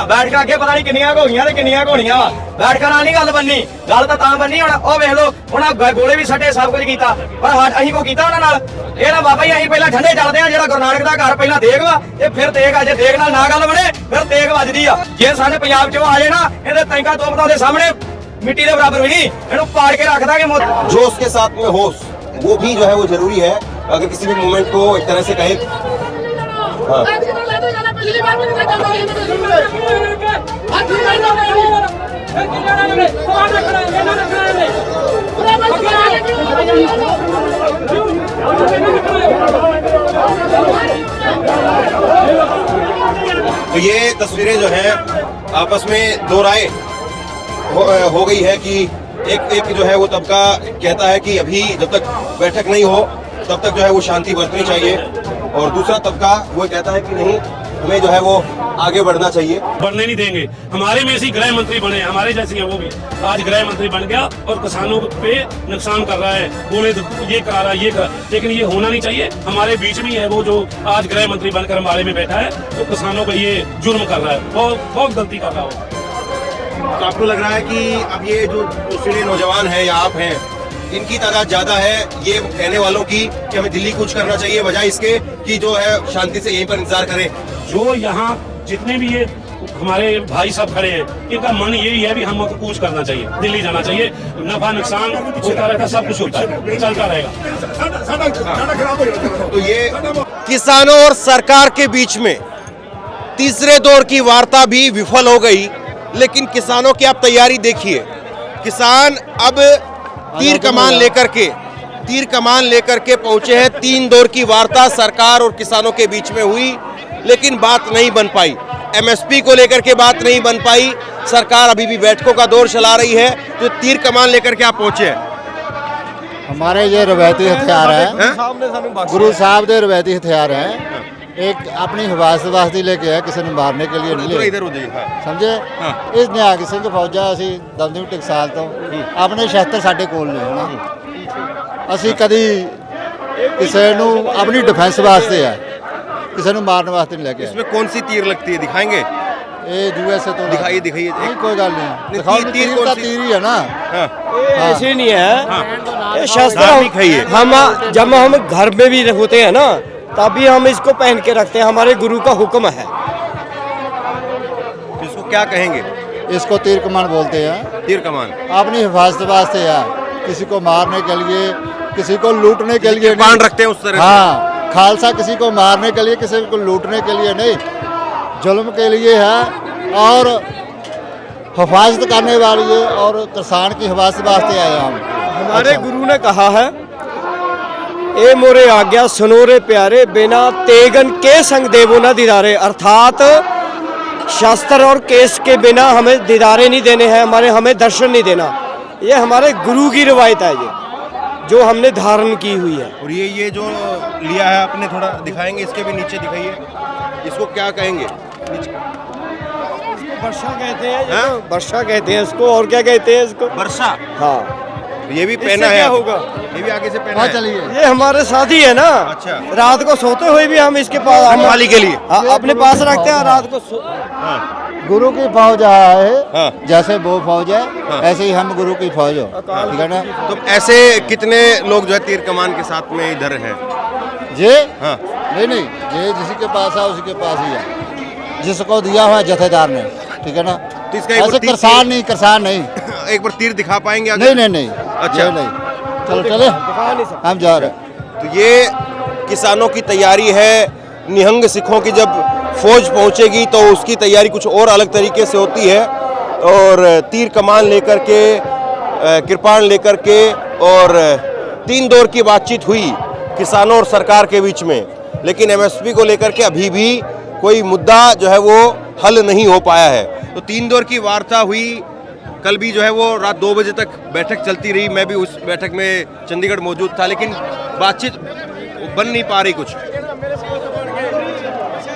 बैठ के अगे पता नहीं किन्नियां होईयां ते किन्नियां होणीਆਂ वा बैठ के नाल नहीं गल बननी गल तां बननी हुण ओ वेख लो उन्हां गोले भी सट्टे सब कुछ कीता पर असीं को कीता उन्हां नाल ਇਹ ਨਾ ਬਾਬਾ ਜੀ ਅਸੀਂ ਪਹਿਲਾਂ ਠੰਡੇ ਚੱਲਦੇ ਆ ਜਿਹੜਾ ਗੁਰੂ ਨਾਨਕ ਦਾ ਘਰ ਪਹਿਲਾਂ ਦੇਗ ਵਾ ਇਹ ਫਿਰ ਤੇਗ ਆ ਜੇ ਦੇਗ ਨਾਲ ਨਾ ਗੱਲ ਬਣੇ ਫਿਰ ਤੇਗ ਵੱਜਦੀ ਆ ਜੇ ਸਾਡੇ ਪੰਜਾਬ ਚੋਂ ਆ ਜੇ ਨਾ ਇਹਦੇ ਟੈਂਕਾ ਤੋਪਾਂ ਦੇ ਸਾਹਮਣੇ मिट्टी के बराबर भी नहीं इन्हों पाड़ के रख देंगे जोश के साथ में होश वो भी जो है वो जरूरी है अगर किसी भी मोमेंट को एक तरह से कहे तो ये तस्वीरें जो है आपस में दो राय हो गई है कि एक जो है वो तबका कहता है कि अभी जब तक बैठक नहीं हो तब तक जो है वो शांति बरतनी चाहिए और दूसरा तबका वो कहता है कि नहीं हमें जो है वो आगे बढ़ना चाहिए। बढ़ने नहीं देंगे। हमारे में से गृह मंत्री बने हमारे जैसे हैं वो भी आज गृह मंत्री बन गया और किसानों पे नुकसान कर रहा है बोले ये करा रहा है ये कर लेकिन ये होना नहीं चाहिए। हमारे बीच में है वो जो आज गृह मंत्री बनकर हमारे में बैठा है तो किसानों को ये जुर्म कर रहा है बहुत गलती कर रहा है। तो आपको लग रहा है कि अब ये जो दूसरे नौजवान हैं या आप हैं इनकी तादाद ज्यादा है ये कहने वालों की कि हमें दिल्ली कूच करना चाहिए बजाय इसके कि जो है शांति से यहीं पर इंतजार करें। जो यहाँ जितने भी ये हमारे भाई सब खड़े हैं इनका मन यही है भी हम कूच करना चाहिए दिल्ली जाना चाहिए नफा नुकसान होता रहता सब कुछ होता है चलता रहेगा। तो ये किसानों और सरकार के बीच में तीसरे दौर की वार्ता भी विफल हो गई लेकिन किसानों की आप तैयारी देखिए किसान अब तीर कमान लेकर के पहुंचे हैं। 3 दौर की वार्ता सरकार और किसानों के बीच में हुई लेकिन बात नहीं बन पाई। एमएसपी को लेकर के बात नहीं बन पाई। सरकार अभी भी बैठकों का दौर चला रही है तो तीर कमान लेकर के आप पहुंचे हैं। हमारे ये रवायती हथियार है गुरु साहब के रवायती हथियार है एक अपनी हिफाजत वास्ते लेके आया किसी ने मारने के लिए नहीं इधर समझे इस निहंग सिंह फौजा असी दमदमी टकसाल तो अपने शस्त्र साडे कोल ने है असी कदी किसी नू अपनी डिफेंस वास्ते है किसी नू मारने वास्ते नहीं लेके इसमें कौन सी तीर लगती है दिखाएंगे ये यूएसए तो दिखाइए नहीं कोई गल नहीं दिखाओ तीर का तीर ही है ना ऐसे नहीं है ये शस्त्र हम जब हम घर में भी होते हैं ना तभी हम इसको पहन के रखते हैं हमारे गुरु का हुक्म है। इसको क्या कहेंगे? इसको तीर कमान बोलते हैं। तीर कमान अपनी हिफाजत वास्ते है किसी को मारने के लिए किसी को लूटने के लिए बाण रखते हैं उस तरह हाँ खालसा किसी को मारने के लिए किसी को लूटने के लिए नहीं जुल्म के लिए है और हिफाजत करने वाली है और किसान की हिफाजत वास्ते आए हम। हमारे गुरु ने कहा है ए मोरे आज्ञा सुनो रे प्यारे बिना तेगन के संग देवो ना दीदारे अर्थात शास्त्र और केस के बिना हमें दीदारे नहीं देने हैं हमें दर्शन नहीं देना। ये हमारे गुरु की रिवायत है ये जो हमने धारण की हुई है। और ये जो लिया है आपने थोड़ा दिखाएंगे इसके भी नीचे दिखाइए इसको क्या कहेंगे? वर्षा कहते हैं वर्षा कहते हैं इसको और क्या कहते हैं इसको वर्षा। हाँ ये भी पहना है क्या होगा ये भी आगे से पहना है चलिए ये हमारे साथ ही है ना। अच्छा रात को सोते हुए भी हम इसके पास वाली के लिए अपने पास रखते हैं रात को गुरु की फौज है हाँ। जैसे वो फौज है ऐसे ही हम गुरु की फौज हो ठीक है ना। तो ऐसे कितने लोग जो है तीर कमान के साथ में इधर हैं? ये हाँ नहीं ये जिसी के पास है उसी के पास ही है जिसको दिया हुआ जथेदार ने ठीक है ना। तो इसका ऐसे किसान नहीं एक बार तीर दिखा पाएंगे आगे? नहीं अच्छा नहीं चलो चले हम जा रहे। तो ये किसानों की तैयारी है। निहंग सिखों की जब फौज पहुंचेगी तो उसकी तैयारी कुछ और अलग तरीके से होती है और तीर कमान लेकर के कृपाण लेकर के और 3 दौर की बातचीत हुई किसानों और सरकार के बीच में लेकिन एमएसपी को लेकर के अभी भी कोई मुद्दा जो है वो हल नहीं हो पाया है। तो 3 दौर की वार्ता हुई कल भी जो है वो रात 2 बजे तक बैठक चलती रही। मैं भी उस बैठक में चंडीगढ़ मौजूद था लेकिन बातचीत बन नहीं पा रही। कुछ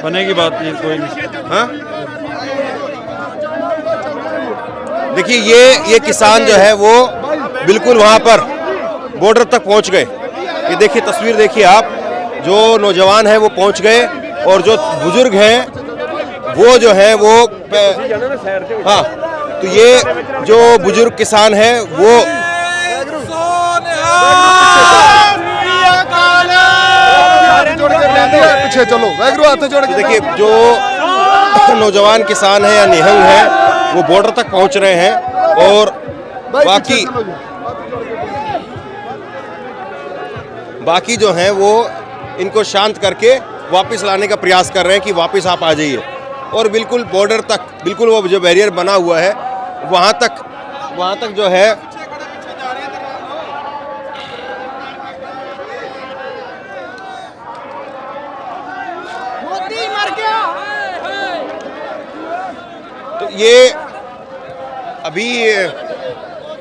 बने की बात नहीं कोई नहीं। हाँ देखिए ये किसान जो है वो बिल्कुल वहाँ पर बॉर्डर तक पहुँच गए। ये देखिए तस्वीर देखिए आप जो नौजवान है वो पहुँच गए और जो बुजुर्ग हैं वो जो है वो हाँ, तो ये जो बुजुर्ग किसान है वो पीछे चलो वैगरू हाथ जोड़ के देखिए जो नौजवान किसान है या निहंग है वो बॉर्डर तक पहुंच रहे हैं और बाकी जो हैं वो इनको शांत करके वापस लाने का प्रयास कर रहे हैं कि वापस आप आ जाइए। और बिल्कुल बॉर्डर तक, बिल्कुल वो जो बैरियर बना हुआ है वहाँ तक जो है तो ये अभी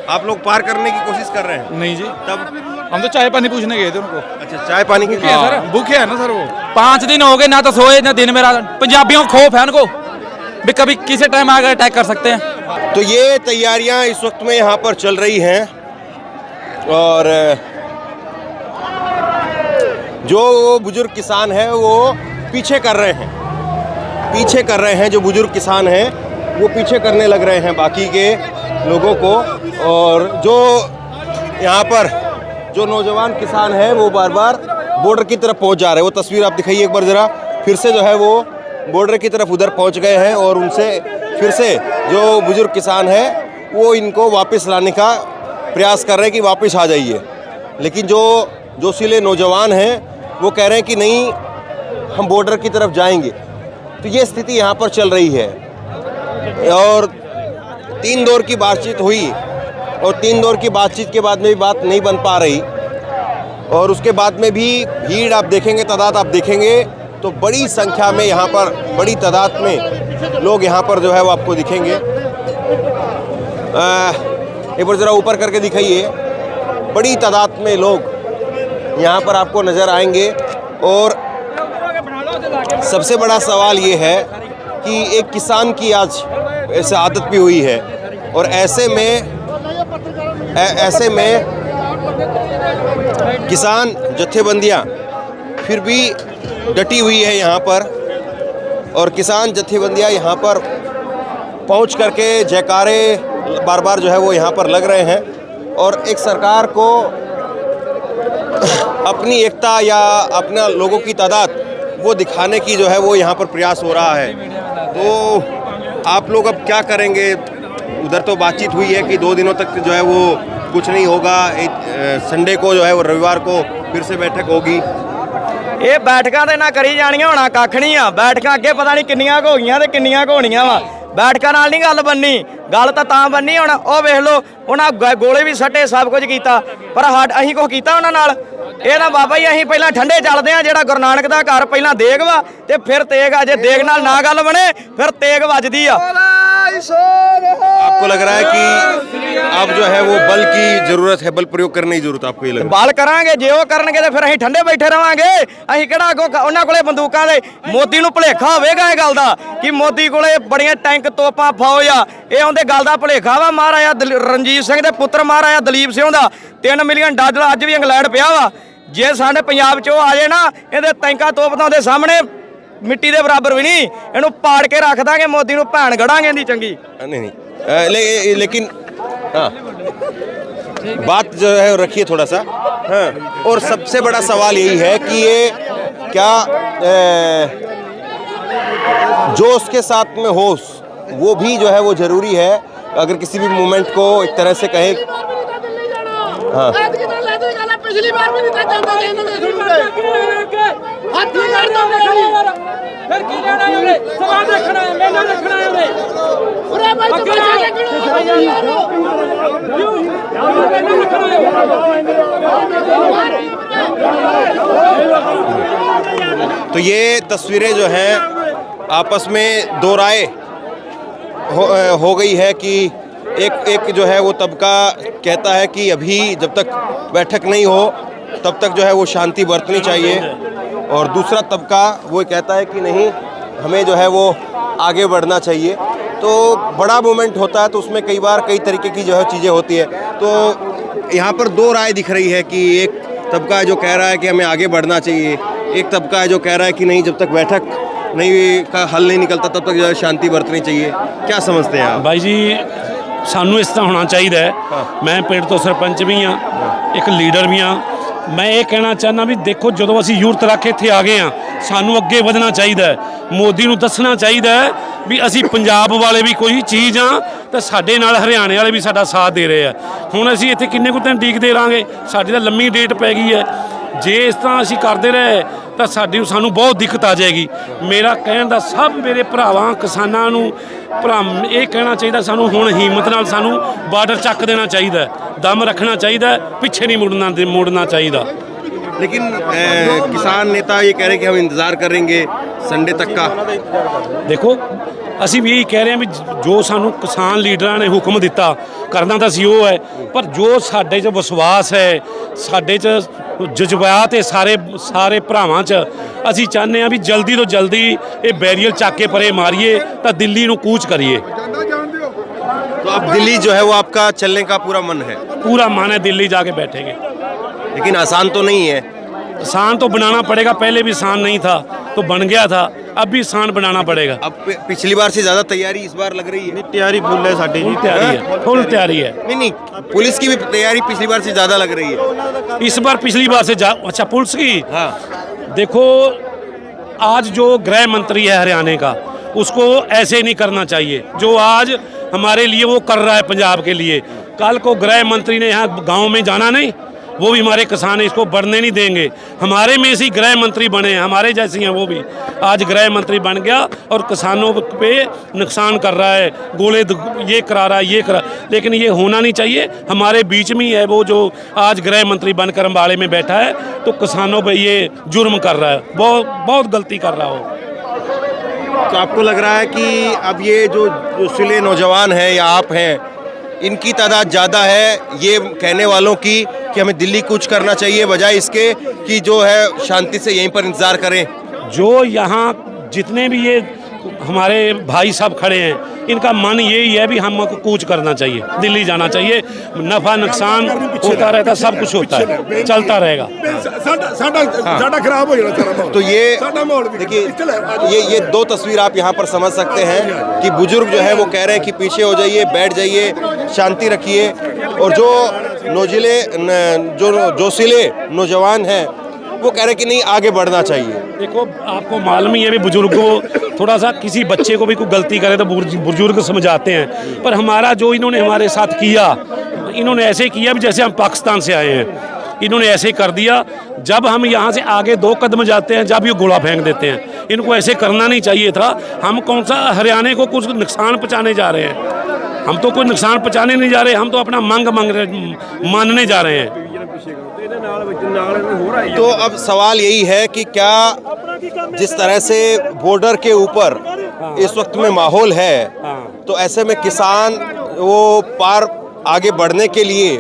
आप लोग पार करने की कोशिश कर रहे हैं? नहीं जी, तब हम तो चाय पानी पूछने गए थे उनको। अच्छा, चाय पानी की सर भूखे है ना सर वो। 5 दिन हो गए ना तो सोए ना दिन में रात। पंजाबियों को खौफ है उनको भी कभी किसी टाइम आकर अटैक कर सकते हैं। तो ये तैयारियां इस वक्त में यहाँ पर चल रही हैं और जो बुजुर्ग किसान है वो पीछे कर रहे हैं जो बुजुर्ग किसान हैं वो पीछे करने लग रहे हैं बाकी के लोगों को। और जो यहाँ पर जो नौजवान किसान है वो बार बार बॉर्डर की तरफ पहुँच जा रहे हैं। वो तस्वीर आप दिखाइए एक बार ज़रा, फिर से जो है वो बॉर्डर की तरफ उधर पहुँच गए हैं और उनसे फिर से जो बुजुर्ग किसान है वो इनको वापस लाने का प्रयास कर रहे हैं कि वापस आ जाइए। लेकिन जो जोशीले नौजवान हैं वो कह रहे हैं कि नहीं, हम बॉर्डर की तरफ जाएंगे। तो ये स्थिति यहाँ पर चल रही है और 3 दौर की बातचीत हुई और 3 दौर की बातचीत के बाद में भी बात नहीं बन पा रही। और उसके बाद में भी भीड़ आप देखेंगे, तादाद आप देखेंगे तो बड़ी संख्या में यहाँ पर, बड़ी तादाद में लोग यहाँ पर जो है वो आपको दिखेंगे। एक बार ज़रा ऊपर करके दिखाइए, बड़ी तादाद में लोग यहाँ पर आपको नज़र आएंगे। और सबसे बड़ा सवाल ये है कि एक किसान की आज ऐसे आदत भी हुई है और ऐसे में किसान जत्थेबंदियाँ फिर भी डटी हुई है यहाँ पर। और किसान जत्थेबंदियाँ यहाँ पर पहुँच करके जयकारे बार बार जो है वो यहाँ पर लग रहे हैं और एक सरकार को अपनी एकता या अपना लोगों की तादाद वो दिखाने की जो है वो यहाँ पर प्रयास हो रहा है। तो आप लोग अब क्या करेंगे? उधर तो बातचीत हुई है कि 2 दिनों तक जो है वो कुछ नहीं होगा, संडे को जो है वो रविवार को फिर से बैठक होगी। ਇਹ ਬੈਠਕਾਂ ਤੇ ਨਾ ਕਰੀ ਜਾਣੀਆਂ, ਹੋਣਾ ਕੱਖ ਨਹੀਂ ਆ। ਬੈਠਕਾਂ ਅੱਗੇ ਪਤਾ ਨਹੀਂ ਕਿੰਨੀਆਂ ਕੁ ਹੋ ਗਈਆਂ ਤੇ ਕਿੰਨੀਆਂ ਕੁ ਹੋਣੀਆਂ ਵਾ। ਬੈਠਕਾਂ ਨਾਲ ਨਹੀਂ ਗੱਲ ਬੰਨੀ, ਗੱਲ ਤਾਂ ਬੰਨੀ ਹੁਣ ਉਹ ਵੇਖ ਲਓ ਉਹਨਾਂ ਗੋਲੇ ਵੀ ਸੱਟੇ, ਸਭ ਕੁਝ ਕੀਤਾ, ਪਰ ਅਸੀਂ ਕੁਛ ਕੀਤਾ ਉਹਨਾਂ ਨਾਲ? ਇਹ ਨਾ ਬਾਬਾ ਜੀ ਅਸੀਂ ਪਹਿਲਾਂ ਠੰਡੇ ਚੱਲਦੇ ਆ। ਜਿਹੜਾ ਗੁਰੂ ਨਾਨਕ ਦਾ ਘਰ ਪਹਿਲਾਂ ਦੇਗ ਵਾ ਤੇ ਫਿਰ ਤੇਗ ਆ। ਜੇ ਦੇਗ ਨਾਲ ਨਾ ਗੱਲ ਬਣੇ ਫਿਰ ਤੇਗ ਵੱਜਦੀ ਆ। आपको लग रहा है कि अब जो है वो बल की जरूरत है, बल प्रयोग करने की जरूरत आपको ये लग रहा है? ਬਲ ਕਰਾਂਗੇ, ਜੇ ਉਹ ਕਰਨਗੇ ਤੇ ਫਿਰ ਅਸੀਂ ਠੰਡੇ ਬੈਠੇ ਰਵਾਂਗੇ। ਅਸੀਂ ਕਿਹੜਾ ਅੱਗੋਂ ਉਹਨਾਂ ਕੋਲੇ ਬੰਦੂਕਾਂ ਦੇ? ਮੋਦੀ ਨੂੰ ਭੁਲੇਖਾ ਹੋਵੇਗਾ ਇਹ ਗੱਲ ਦਾ ਕਿ ਮੋਦੀ ਕੋਲੇ ਬੜੀਆਂ ਟੈਂਕ ਤੋਪਾਂ ਫੌਜ ਆ। ਇਹ ਆਉਂਦੇ ਗੱਲ ਦਾ ਭੁਲੇਖਾ ਵਾ। ਮਹਾਰਾਜਾ ਰਣਜੀਤ ਸਿੰਘ ਦੇ ਪੁੱਤਰ ਮਹਾਰਾਜਾ ਦਲੀਪ ਸਿੰਘ ਦਾ $3 ਮਿਲੀਅਨ ਅੱਜ ਵੀ ਇੰਗਲੈਂਡ ਪਿਆ ਵਾ। ਜੇ ਸਾਡੇ ਪੰਜਾਬ 'ਚ ਉਹ ਆ ਜੇ ਨਾ, ਇਹਦੇ ਟੈਂਕਾਂ ਤੋਪਾਂ ਦੇ ਸਾਹਮਣੇ ਮਿੱਟੀ ਦੇ ਬਰਾਬਰ ਵੀ ਨਹੀਂ, ਇਹਨੂੰ ਪਾੜ ਕੇ ਰੱਖ ਦਾਂਗੇ। ਮੋਦੀ ਨੂੰ ਭੈਣ ਗੜਾਂਗੇ ਇਹਦੀ ਚੰਗੀ। नहीं, लेकिन हाँ, बात जो है रखिए थोड़ा सा। हाँ, और सबसे बड़ा सवाल यही है कि ये क्या जोश के साथ में होश वो भी जो है वो ज़रूरी है। अगर किसी भी मोमेंट को एक तरह से कहे, हाँ, पिछली बार भी नहीं था चलता फिर की लेना है उन्हें, सवाल रखना है, मेला रखना है उन्हें। अरे भाई तो बचा के तो ये तस्वीरें जो हैं आपस में दो राय हो गई है कि एक जो है वो तबका कहता है कि अभी जब तक बैठक नहीं हो तब तक जो है वो शांति बरतनी चाहिए, और दूसरा तबका वो कहता है कि नहीं, हमें जो है वो आगे बढ़ना चाहिए। तो बड़ा मूवमेंट होता है तो उसमें कई बार कई तरीके की जो है चीज़ें होती है। तो यहाँ पर दो राय दिख रही है कि एक तबका जो कह रहा है कि हमें आगे बढ़ना चाहिए, एक तबका है जो कह रहा है कि नहीं, जब तक बैठक नहीं का हल नहीं निकलता तब तक जो है शांति बरतनी चाहिए, क्या समझते हैं आप? ਬਾਈ ਜੀ ਸਾਨੂੰ ਇਸ ਤਰ੍ਹਾਂ ਹੋਣਾ ਚਾਹੀਦਾ ਹੈ। ਮੈਂ ਪਿੰਡ ਤੋਂ ਸਰਪੰਚ ਵੀ ਹਾਂ, ਇੱਕ ਲੀਡਰ ਵੀ ਹਾਂ। ਮੈਂ ਇਹ ਕਹਿਣਾ ਚਾਹੁੰਦਾ ਵੀ ਦੇਖੋ ਜਦੋਂ ਅਸੀਂ ਯੂਥ ਰੱਖ ਕੇ ਇੱਥੇ ਆ ਗਏ ਹਾਂ, ਸਾਨੂੰ ਅੱਗੇ ਵਧਣਾ ਚਾਹੀਦਾ ਹੈ। ਮੋਦੀ ਨੂੰ ਦੱਸਣਾ ਚਾਹੀਦਾ ਹੈ ਵੀ ਅਸੀਂ ਪੰਜਾਬ ਵਾਲੇ ਵੀ ਕੋਈ ਚੀਜ਼ ਆ ਤਾਂ ਸਾਡੇ ਨਾਲ ਹਰਿਆਣੇ ਵਾਲੇ ਵੀ ਸਾਡਾ ਸਾਥ ਦੇ ਰਹੇ ਆ। ਹੁਣ ਅਸੀਂ ਇੱਥੇ ਕਿੰਨੇ ਕੁ ਦਿਨ ਡੀਕਦੇ ਰਹਾਂਗੇ, ਸਾਡੀ ਤਾਂ ਲੰਮੀ ਡੇਟ ਪੈ ਗਈ ਹੈ। ਜੇ ਇਸ ਤਰ੍ਹਾਂ ਅਸੀਂ ਕਰਦੇ ਰਹੇ ਤਾਂ ਸਾਨੂੰ ਬਹੁਤ ਦਿੱਕਤ ਆ ਜਾਏਗੀ। ਮੇਰਾ ਕਹਿਣ ਦਾ ਸਭ ਮੇਰੇ ਭਰਾਵਾਂ ਕਿਸਾਨਾਂ ਨੂੰ ਇਹ ਕਹਿਣਾ ਚਾਹੀਦਾ, ਸਾਨੂੰ ਹੁਣ ਹਿੰਮਤ ਨਾਲ ਸਾਨੂੰ ਬਾਰਡਰ ਚੱਕ ਦੇਣਾ ਚਾਹੀਦਾ, ਦਮ ਰੱਖਣਾ ਚਾਹੀਦਾ, ਪਿੱਛੇ ਨਹੀਂ ਮੁੜਨਾ ਚਾਹੀਦਾ। लेकिन किसान नेता ये कह रहे हैं कि हम इंतज़ार करेंगे संडे तक का। ਦੇਖੋ ਅਸੀਂ ਵੀ ਇਹੀ ਕਹਿ ਰਹੇ ਹਾਂ ਵੀ ਜੋ ਸਾਨੂੰ ਕਿਸਾਨ ਲੀਡਰਾਂ ਨੇ ਹੁਕਮ ਦਿੱਤਾ ਕਰਨਾ ਤਾਂ ਸੀ ਉਹ ਹੈ, ਪਰ ਜੋ ਸਾਡੇ 'ਚ ਵਿਸ਼ਵਾਸ ਹੈ, ਸਾਡੇ 'ਚ ਜਜ਼ਬਾਤ ਹੈ ਸਾਰੇ ਭਰਾਵਾਂ 'ਚ, ਅਸੀਂ ਚਾਹੁੰਦੇ ਹਾਂ ਵੀ ਜਲਦੀ ਤੋਂ ਜਲਦੀ ਇਹ ਬੈਰੀਅਰ ਚੱਕ ਕੇ ਪਰੇ ਮਾਰੀਏ ਤਾਂ ਦਿੱਲੀ ਨੂੰ ਕੂਚ ਕਰੀਏ। तो अब दिल्ली जो है वो आपका चलने का पूरा मन है? पूरा मन है, दिल्ली जाके बैठेंगे। लेकिन आसान तो नहीं है। आसान तो बनाना पड़ेगा, पहले भी आसान नहीं था तो बन गया था, अब भी आसान बनाना पड़ेगा। अब पिछली बार से ज़्यादा तैयारी इस बार लग रही है? तैयारी फुल है, साड़ी फुल तैयारी है, फुल तैयारी है। नहीं पुलिस की भी तैयारी पिछली बार से ज़्यादा लग रही है इस बार पिछली बार से अच्छा पुलिस की। हाँ देखो आज जो गृह मंत्री है हरियाणा का, उसको ऐसे नहीं करना चाहिए जो आज हमारे लिए वो कर रहा है पंजाब के लिए। कल को गृह मंत्री ने यहाँ गांव में जाना नहीं, वो भी हमारे किसान इसको बढ़ने नहीं देंगे। हमारे में से गृह मंत्री बने हैं, हमारे जैसे हैं वो भी। आज गृह मंत्री बन गया और किसानों पे नुकसान कर रहा है, गोले ये करा रहा है, ये करा, लेकिन ये होना नहीं चाहिए। हमारे बीच में ही है वो जो आज गृह मंत्री बनकर अम्बाड़े में बैठा है, तो किसानों पे ये जुर्म कर रहा है, बहुत गलती कर रहा हो। तो आपको लग रहा है कि अब ये जो सिले नौजवान हैं या आप हैं, इनकी तादाद ज़्यादा है ये कहने वालों की कि हमें दिल्ली कूच करना चाहिए, बजाय इसके कि जो है शांति से यहीं पर इंतज़ार करें? जो यहाँ जितने भी ये हमारे भाई साहब खड़े हैं, इनका मन यही है भी हमको कूच करना चाहिए, दिल्ली जाना चाहिए। नफ़ा नुकसान होता रहता, सब कुछ होता है, चलता रहेगा। तो ये देखिए ये दो तस्वीर आप यहाँ पर समझ सकते हैं कि बुजुर्ग जो है वो कह रहे हैं कि पीछे हो जाइए, बैठ जाइए, शांति रखिए, और जो जोशीले नौजवान हैं वो कह रहे हैं कि नहीं आगे बढ़ना चाहिए। देखो आपको मालूम ही है भी बुजुर्ग को थोड़ा सा किसी बच्चे को भी कोई गलती करे तो बुजुर्ग समझाते हैं, पर हमारा जो इन्होंने हमारे साथ किया, इन्होंने ऐसे किया भी जैसे हम पाकिस्तान से आए हैं। इन्होंने ऐसे कर दिया, जब हम यहाँ से आगे 2 कदम जाते हैं जब ये गोला फेंक देते हैं। इनको ऐसे करना नहीं चाहिए था। हम कौन सा हरियाणा को कुछ नुकसान पहुँचाने जा रहे हैं? हम तो कोई नुकसान पहुँचाने नहीं जा रहे, हम तो अपना मानने जा रहे हैं। तो अब सवाल यही है कि क्या जिस तरह से बॉर्डर के ऊपर इस वक्त में माहौल है, तो ऐसे में किसान वो पार आगे बढ़ने के लिए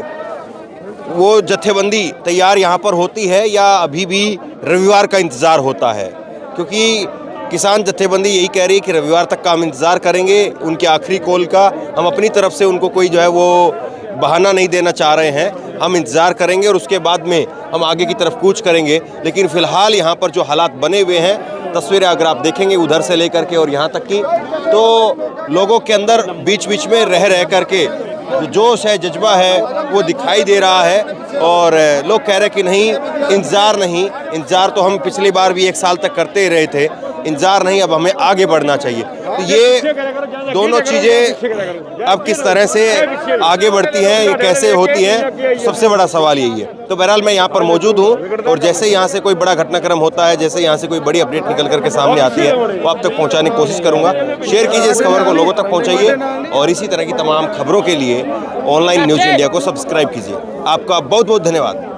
वो जत्थेबंदी तैयार यहाँ पर होती है या अभी भी रविवार का इंतज़ार होता है? क्योंकि किसान जत्थेबंदी यही कह रही है कि रविवार तक का हम इंतज़ार करेंगे, उनके आखिरी कॉल का। हम अपनी तरफ से उनको कोई जो है वो बहाना नहीं देना चाह रहे हैं, हम इंतज़ार करेंगे और उसके बाद में हम आगे की तरफ कूच करेंगे। लेकिन फ़िलहाल यहाँ पर जो हालात बने हुए हैं, तस्वीरें अगर आप देखेंगे उधर से लेकर के और यहाँ तक की, तो लोगों के अंदर बीच बीच में रह करके जो जोश है, जज्बा है, वो दिखाई दे रहा है। और लोग कह रहे हैं कि नहीं, इंतज़ार तो हम पिछली बार भी 1 साल तक करते ही रहे थे, इंतज़ार नहीं, अब हमें आगे बढ़ना चाहिए। तो ये दोनों चीज़ें अब किस तरह से आगे बढ़ती हैं, ये कैसे होती हैं, सबसे बड़ा सवाल यही है। तो बहरहाल मैं यहाँ पर मौजूद हूँ और जैसे यहाँ से कोई बड़ा घटनाक्रम होता है, जैसे यहाँ से कोई बड़ी अपडेट निकल करके सामने आती है, वो आप तक पहुँचाने की कोशिश करूँगा। शेयर कीजिए इस खबर को, लोगों तक पहुँचाइए, और इसी तरह की तमाम खबरों के लिए ऑनलाइन न्यूज़ इंडिया को सब्सक्राइब कीजिए। आपका बहुत बहुत धन्यवाद।